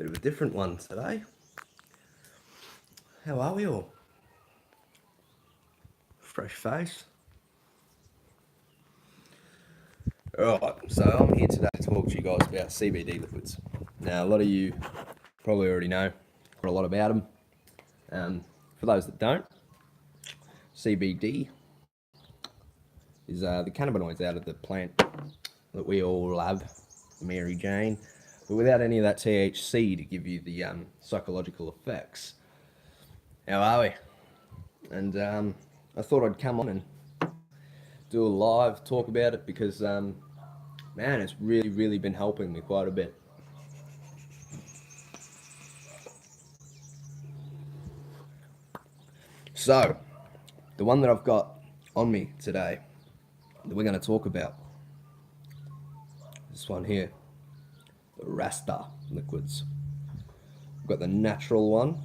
Bit of a different one today. How are we all? Fresh face. Alright, so I'm here today to talk to you guys about CBD liquids. Now, a lot of you probably already know quite a lot about them. For those that don't, CBD is the cannabinoids out of the plant that we all love, Mary Jane, but without any of that THC to give you the psychological effects. How are we? And I thought I'd come on and do a live talk about it because, man, it's really been helping me quite a bit. So, the one that I've got on me today that we're going to talk about, this one here, the Rasta liquids. I've got the natural one.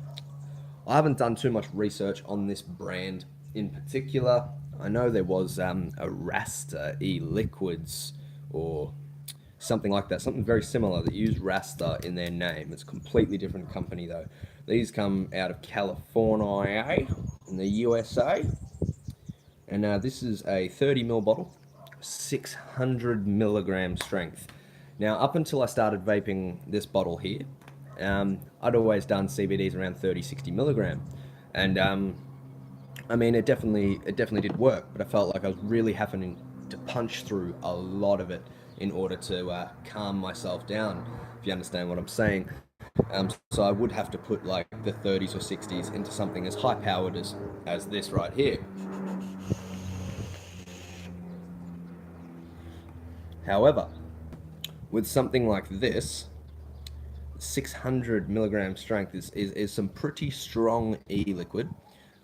I haven't done too much research on this brand in particular. I know there was a Rasta Eliquids or something like that, something very similar that used Rasta in their name. It's a completely different company though. These come out of California in the USA. And this is a 30 ml bottle, 600 milligram strength. Now, up until I started vaping this bottle here, I'd always done CBDs around 30-60 milligram. And I mean, it definitely did work, but I felt like I was really having to punch through a lot of it in order to calm myself down, if you understand what I'm saying. So I would have to put like the 30s or 60s into something as high powered as this right here. However, with something like this, 600 milligram strength is some pretty strong e-liquid.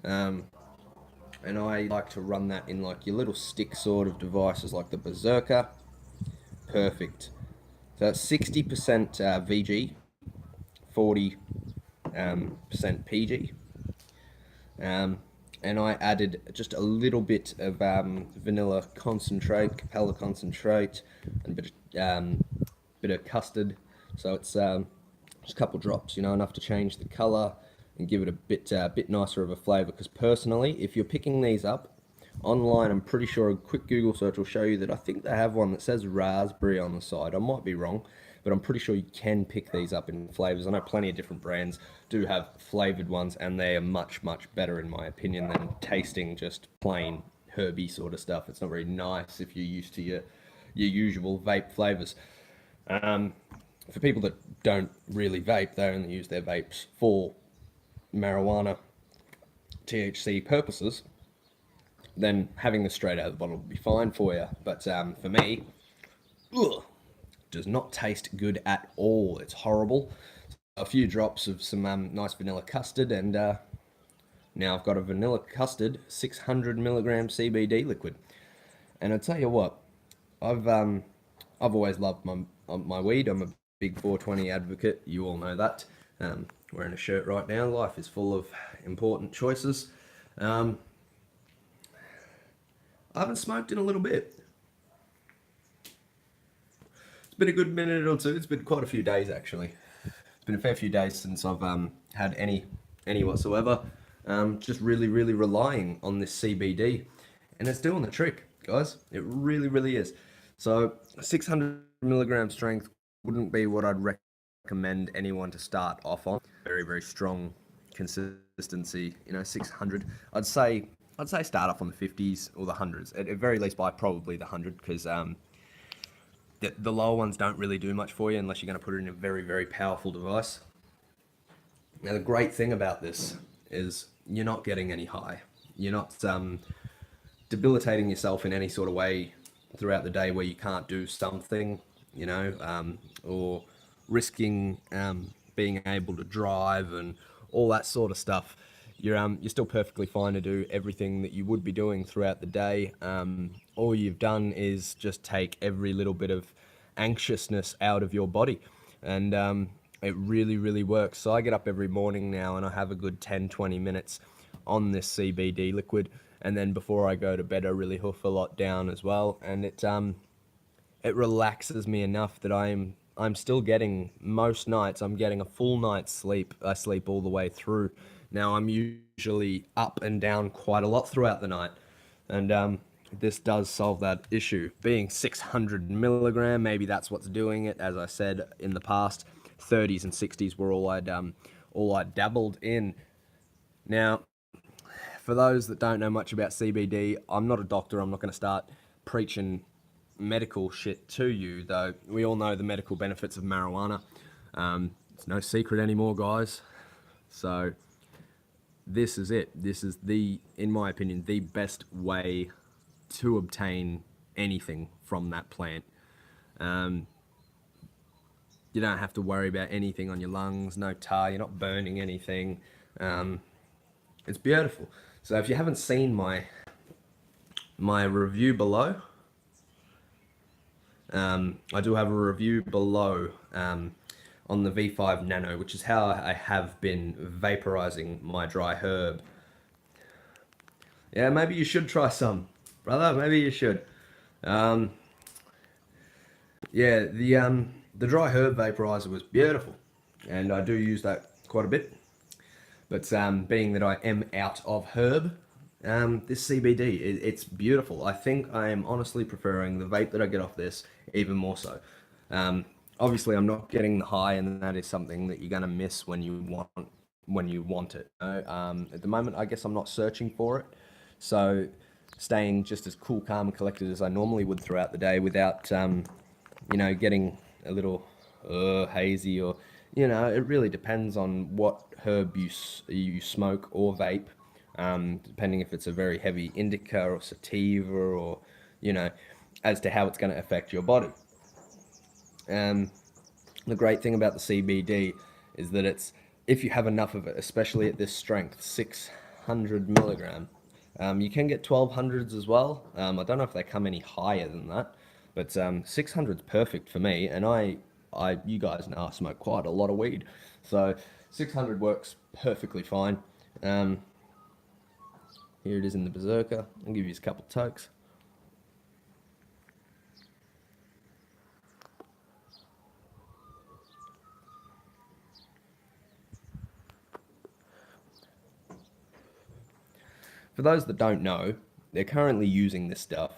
And I like to run that in like your little stick sort of devices like the Berserker. Perfect. So it's 60% VG, 40% PG. And I added just a little bit of vanilla concentrate, Capella concentrate, and a bit of custard. So it's just a couple drops, enough to change the color and give it a bit nicer of a flavor. Because personally, if you're picking these up online, I'm pretty sure a quick Google search will show you that I think they have one that says raspberry on the side. I might be wrong, but I'm pretty sure you can pick these up in flavors. I know plenty of different brands do have flavored ones, and they are much better in my opinion than tasting just plain herby sort of stuff. It's not very nice if you're used to your usual vape flavors. For people that don't really vape, they only use their vapes for marijuana THC purposes, then having this straight out of the bottle will be fine for you. But for me, does not taste good at all. It's horrible. A few drops of some nice vanilla custard, and now I've got a vanilla custard 600 milligram CBD liquid. And I tell you what, I've always loved my weed. I'm a big 420 advocate. You all know that. Wearing a shirt right now. Life is full of important choices. I haven't smoked in a little bit. It's been a good minute or two. It's been quite a few days actually. It's been a fair few days since I've had any whatsoever. Just really relying on this CBD, and it's doing the trick, guys. It really is. So 600 milligram strength wouldn't be what I'd recommend anyone to start off on. Very strong consistency. 600. I'd say start off on the 50s or the 100s. At very least buy probably the 100, because the lower ones don't really do much for you unless you're going to put it in a very powerful device. Now the great thing about this is you're not getting any high. You're not debilitating yourself in any sort of way throughout the day where you can't do something, or risking being able to drive and all that sort of stuff. You're still perfectly fine to do everything that you would be doing throughout the day. All you've done is just take every little bit of anxiousness out of your body, and it really works. So I get up every morning now and I have a good 10-20 minutes on this CBD liquid, and then before I go to bed I really hoof a lot down as well, and it relaxes me enough that I am I'm still getting, most nights I'm getting a full night's sleep. I sleep all the way through. Now I'm usually up and down quite a lot throughout the night, and this does solve that issue. Being 600 milligram, maybe that's what's doing it. As I said in the past, 30s and 60s were all I dabbled in. Now, for those that don't know much about CBD, I'm not a doctor. I'm not going to start preaching medical shit to you, though. We all know the medical benefits of marijuana. It's no secret anymore, guys. So this is it. This is in my opinion, the best way to obtain anything from that plant. Um, you don't have to worry about anything on your lungs, no tar. You're not burning anything. Um, it's beautiful. So if you haven't seen my review below, I do have a review below on the V5 Nano, which is how I have been vaporizing my dry herb. Yeah, maybe you should try some, brother. Maybe you should. Um, yeah, the dry herb vaporizer was beautiful, and I do use that quite a bit. But being that I am out of herb, this CBD, it's beautiful. I think I am honestly preferring the vape that I get off this even more so. Um, Obviously, I'm not getting the high, and that is something that you're gonna miss when you want it. You know? At the moment, I guess I'm not searching for it, so staying just as cool, calm, and collected as I normally would throughout the day without getting a little hazy or, it really depends on what herb you smoke or vape, depending if it's a very heavy indica or sativa or, you know, as to how it's going to affect your body. Um, the great thing about the CBD is that if you have enough of it, especially at this strength, 600 milligram, you can get 1200s as well. I don't know if they come any higher than that, but 600 is perfect for me. And you guys know I smoke quite a lot of weed, so 600 works perfectly fine. Um, Here it is in the Berserker. I'll give you a couple tokes. For those that don't know, they're currently using this stuff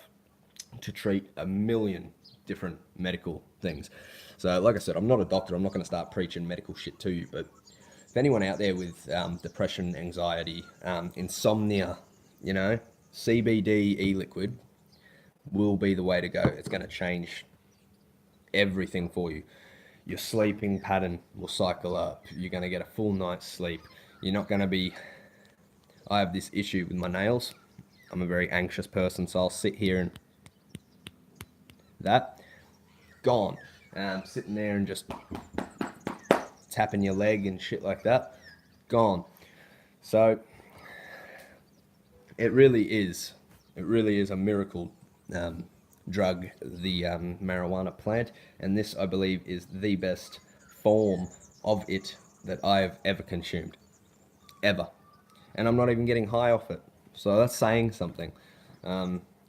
to treat a million different medical things. So, like I said, I'm not a doctor. I'm not going to start preaching medical shit to you. But if anyone out there with depression, anxiety, insomnia, you know, CBD e-liquid will be the way to go. It's going to change everything for you. Your sleeping pattern will cycle up. You're going to get a full night's sleep. You're not going to be. I have this issue with my nails. I'm a very anxious person, so I'll sit here and that gone. Sitting there and just tapping your leg and shit like that, gone. So it really is a miracle drug, the marijuana plant, and this I believe is the best form of it that I have ever consumed, ever. And I'm not even getting high off it, so that's saying something.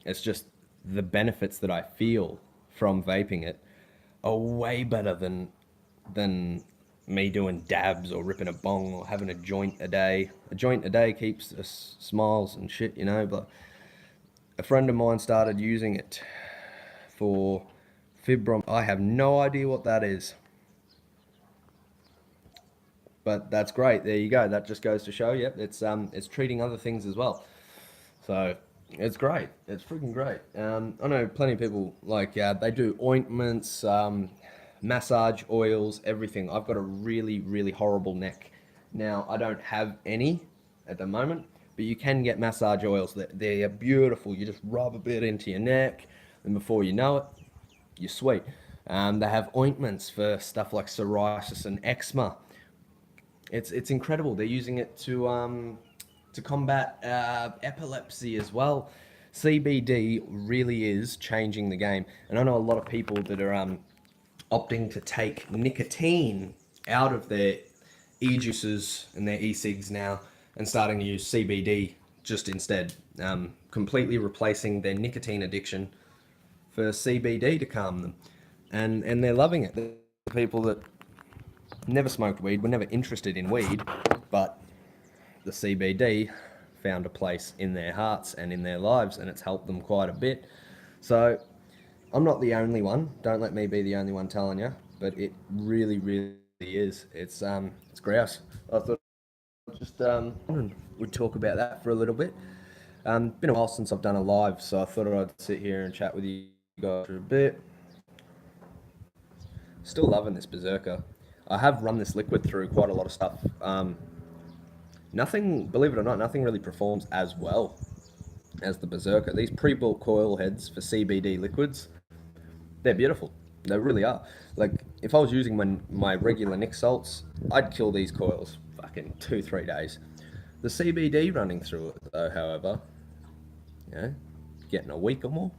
It's just the benefits that I feel from vaping it are way better than me doing dabs or ripping a bong or having a joint a day. A joint a day keeps us smiles and shit, you know. But a friend of mine started using it for fibrom. I have no idea what that is, but that's great. There you go. That just goes to show, yep, it's treating other things as well. So it's great. It's freaking great. I know plenty of people they do ointments, massage oils, everything. I've got a really, really horrible neck. Now, I don't have any at the moment, but you can get massage oils. They're beautiful. You just rub a bit into your neck, and before you know it, you're sweet. They have ointments for stuff like psoriasis and eczema. It's incredible. They're using it to combat epilepsy as well. CBD really is changing the game, and I know a lot of people that are opting to take nicotine out of their e-juices and their e-cigs now and starting to use CBD just instead, completely replacing their nicotine addiction for CBD to calm them, and they're loving it. people that never smoked weed, were never interested in weed, but the CBD found a place in their hearts and in their lives, and it's helped them quite a bit. So I'm not the only one. Don't let me be the only one telling you, but it really, really is. It's grouse. I thought just we'd talk about that for a little bit. Been a while since I've done a live, so I thought I'd sit here and chat with you guys for a bit. Still loving this Berserker. I have run this liquid through quite a lot of stuff. Nothing, believe it or not, nothing really performs as well as the Berserker. These pre-built coil heads for CBD liquids, they're beautiful. They really are. Like, if I was using my regular Nick salts, I'd kill these coils fucking 2-3 days. The CBD running through it, though, however, getting a week or more,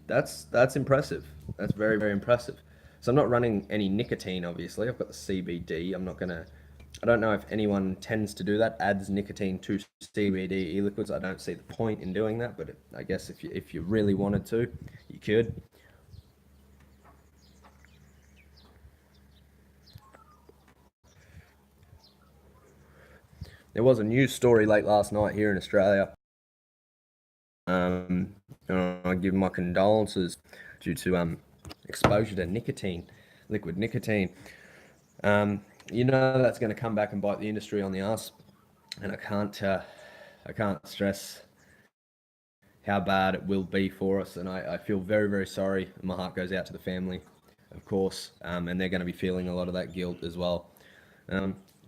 that's impressive. That's very, very impressive. So I'm not running any nicotine, obviously. I've got the CBD. I don't know if anyone tends to do that, adds nicotine to CBD e-liquids. I don't see the point in doing that, but I guess if you really wanted to, you could. There was a news story late last night here in Australia. I give my condolences due to exposure to nicotine, liquid nicotine. That's going to come back and bite the industry on the ass, and I can't stress how bad it will be for us. And I feel very, very sorry. My heart goes out to the family, of course, and they're going to be feeling a lot of that guilt as well.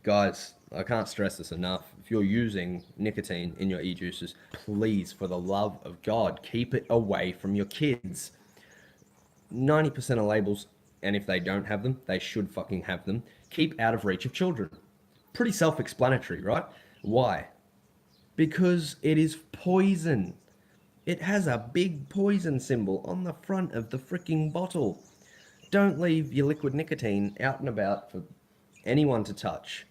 Guys, I can't stress this enough. If you're using nicotine in your e-juices, please, for the love of God, keep it away from your kids. 90% of labels, and if they don't have them, they should fucking have them, keep out of reach of children. Pretty self-explanatory, right? Why? Because it is poison. It has a big poison symbol on the front of the freaking bottle. Don't leave your liquid nicotine out and about for anyone to touch.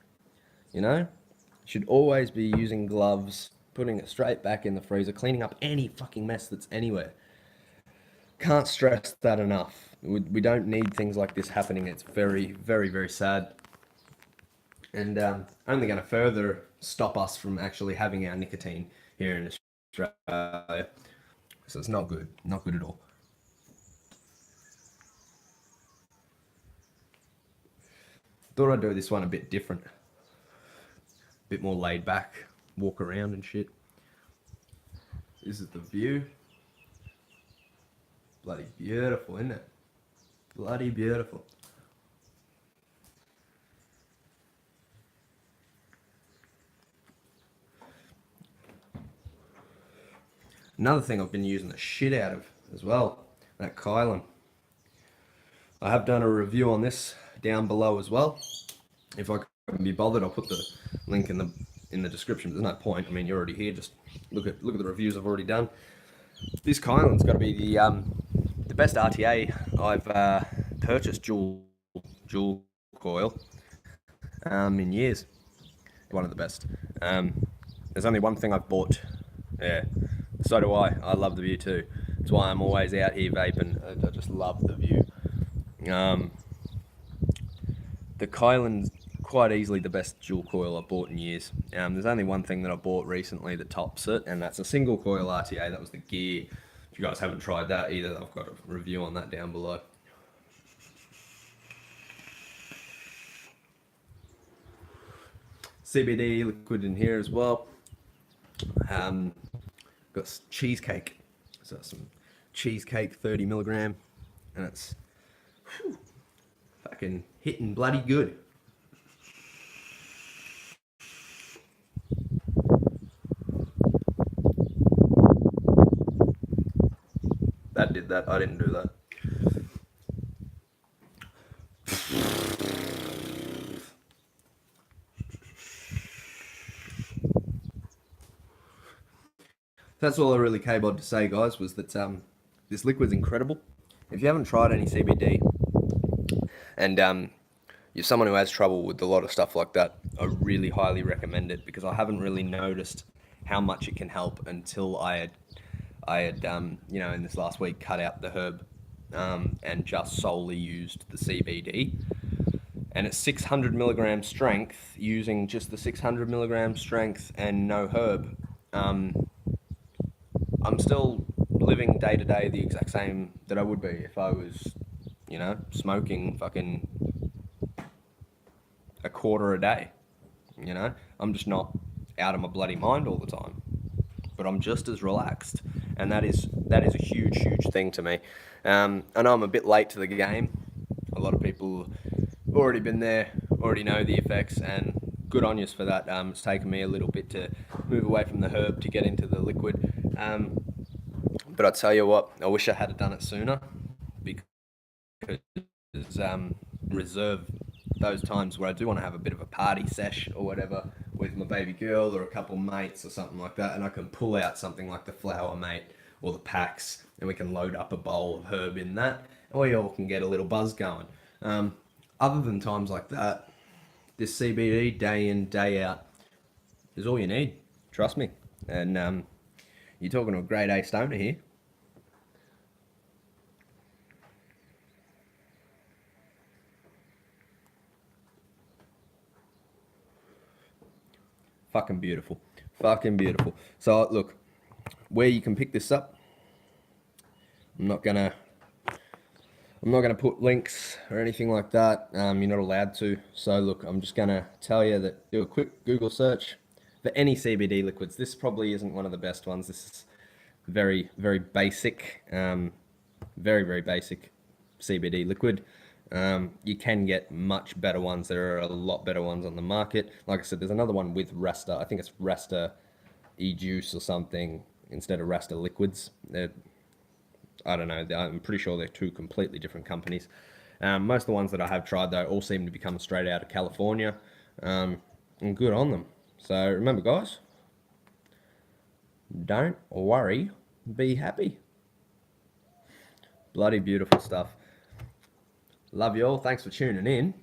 Should always be using gloves, putting it straight back in the freezer, cleaning up any fucking mess that's anywhere. Can't stress that enough. We don't need things like this happening. It's very, very, very sad. And only going to further stop us from actually having our nicotine here in Australia. So it's not good. Not good at all. Thought I'd do this one a bit different. A bit more laid back. Walk around and shit. This is the view. Bloody beautiful, isn't it? Bloody beautiful. Another thing I've been using the shit out of as well, that Kylan. I have done a review on this down below as well. If I can be bothered, I'll put the link in the description. There's no point. I mean, you're already here. Just look at the reviews I've already done. This Kylan's got to be the best RTA I've purchased dual coil in years. One of the best. There's only one thing I've bought. Yeah, so do I. I love the view too. That's why I'm always out here vaping. I just love the view. The Kylan's quite easily the best dual coil I've bought in years. There's only one thing that I bought recently that tops it, and that's a single coil RTA. That was the Gear. If you guys haven't tried that either, I've got a review on that down below. CBD liquid in here as well. Got cheesecake. So some cheesecake, 30 milligram, and it's fucking hitting bloody good. That did that. I didn't do that. That's all I really came on to say, guys, was that this liquid's incredible. If you haven't tried any CBD, and you're someone who has trouble with a lot of stuff like that, I really highly recommend it, because I haven't really noticed how much it can help until I had in this last week cut out the herb and just solely used the CBD. And it's 600 milligram strength, using just the 600 milligram strength and no herb. I'm still living day to day the exact same that I would be if I was, smoking fucking a quarter a day. I'm just not out of my bloody mind all the time, but I'm just as relaxed, and that is a huge thing to me. I know I'm a bit late to the game. A lot of people have already been there, already know the effects, and good on you for that. It's taken me a little bit to move away from the herb to get into the liquid. But I tell you what, I wish I had done it sooner, because reserve those times where I do want to have a bit of a party sesh or whatever with my baby girl or a couple mates or something like that, and I can pull out something like the flower mate or the packs, and we can load up a bowl of herb in that, and we all can get a little buzz going. Other than times like that, this CBD day in, day out is all you need. Trust me. And you're talking to a grade A stoner here. Fucking beautiful. Fucking beautiful. So look, where you can pick this up, I'm not gonna put links or anything like that. You're not allowed to. So look, I'm just gonna tell you that do a quick Google search for any CBD liquids. This probably isn't one of the best ones. This is very basic, very basic CBD liquid. You can get much better ones. There are a lot better ones on the market. Like I said, there's another one with Rasta. I think it's Rasta E-Juice or something instead of Rasta Liquids. I don't know. I'm pretty sure they're two completely different companies. Most of the ones that I have tried, though, all seem to be coming straight out of California. And good on them. So remember, guys, don't worry, be happy. Bloody beautiful stuff. Love you all. Thanks for tuning in.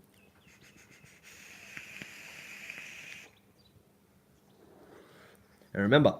And remember,